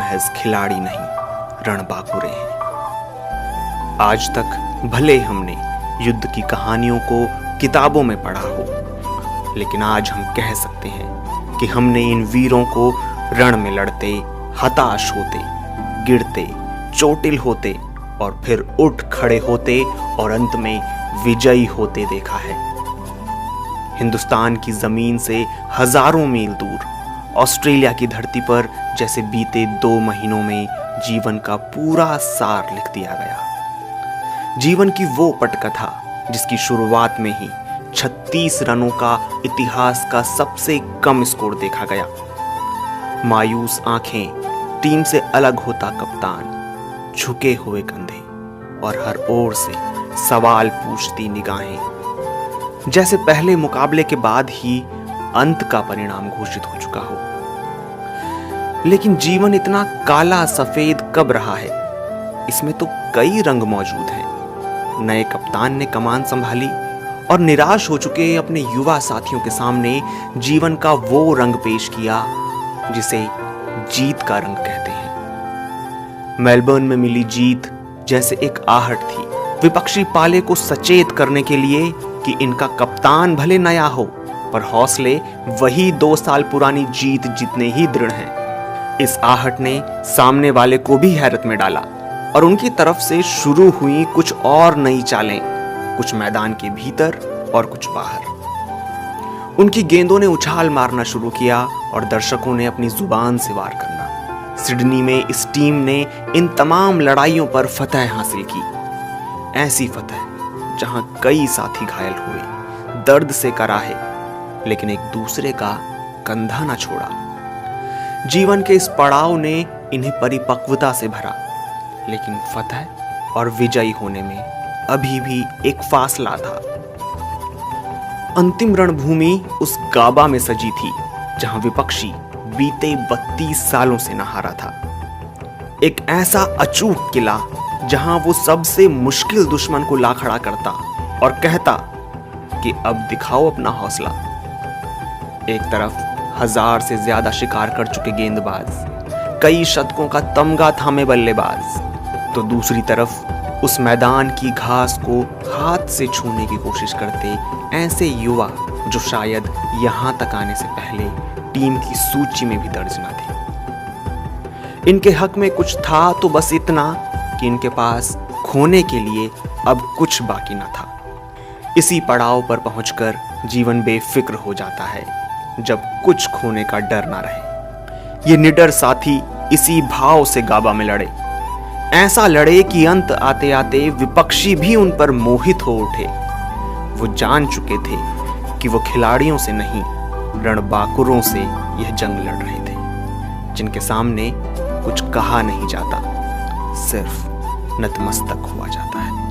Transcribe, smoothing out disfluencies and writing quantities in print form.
महज खिलाड़ी नहीं, रणबांकुरे हैं। आज तक भले हमने युद्ध की कहानियों को किताबों में पढ़ा हो, लेकिन आज हम कह सकते हैं कि हमने इन वीरों को रण में लड़ते, हताश होते, गिरते, चोटिल होते और फिर उठ खड़े होते और अंत में विजयी होते देखा है। हिंदुस्तान की जमीन से हजारों मील दूर ऑस्ट्रेलिया की धरती पर जैसे बीते 2 महीनों में जीवन का पूरा सार लिख दिया गया। जीवन की वो पटकथा जिसकी शुरुआत में ही 36 रनों का इतिहास का सबसे कम स्कोर देखा गया। मायूस आंखें, टीम से अलग होता कप्तान, झुके हुए कंधे और हर ओर से सवाल पूछती निगाहें, जैसे पहले मुकाबले के बाद ही अंत का परिणाम घोषित हो चुका हो। लेकिन जीवन इतना काला सफेद कब रहा है? इसमें तो कई रंग मौजूद हैं। नए कप्तान ने कमान संभाली और निराश हो चुके अपने युवा साथियों के सामने जीवन का वो रंग पेश किया जिसे जीत का रंग कहते हैं। मेलबर्न में मिली जीत जैसे एक आहट थी विपक्षी पाले को सचेत करने के लिए कि इनका कप्तान भले नया हो, पर हौसले वही 2 साल पुरानी जीत जितने ही दृढ़ हैं। इस आहट ने सामने वाले को भी हैरत में डाला और उनकी तरफ से शुरू हुई कुछ और नई चालें, कुछ मैदान के भीतर और कुछ बाहर। उनकी गेंदों ने उछाल मारना शुरू किया और दर्शकों ने अपनी जुबान से वार करना। सिडनी में इस टीम ने इन तमाम लड़ाइयों पर फतह हासिल की। ऐसी फतह जहां कई साथी घायल हुए, दर्द से कराहे, लेकिन एक दूसरे का कंधा न छोड़ा। जीवन के इस पड़ाव ने इन्हें परिपक्वता से भरा, लेकिन फतह और विजयी होने में अभी भी एक फासला था। अंतिम रणभूमि उस गाबा में सजी थी जहां विपक्षी बीते 32 सालों से न हारा था। एक ऐसा अचूक किला जहां वो सबसे मुश्किल दुश्मन को ला खड़ा करता और कहता कि अब दिखाओ अपना हौसला। एक तरफ 1000 से ज्यादा शिकार कर चुके गेंदबाज, कई शतकों का तमगा थामे बल्लेबाज, तो दूसरी तरफ उस मैदान की घास को हाथ से छूने की कोशिश करते ऐसे युवा जो शायद यहां तक आने से पहले टीम की सूची में भी दर्ज न थे। इनके हक में कुछ था तो बस इतना कि इनके पास खोने के लिए अब कुछ बाकी न था। इसी पड़ाव पर पहुंचकर जीवन बेफिक्र हो जाता है जब कुछ खोने का डर ना रहे। ये निडर साथी इसी भाव से गाबा में लड़े, ऐसा लड़े कि अंत आते आते विपक्षी भी उन पर मोहित हो उठे। वो जान चुके थे कि वो खिलाड़ियों से नहीं, रणबांकुरों से यह जंग लड़ रहे थे, जिनके सामने कुछ कहा नहीं जाता, सिर्फ नतमस्तक हुआ जाता है।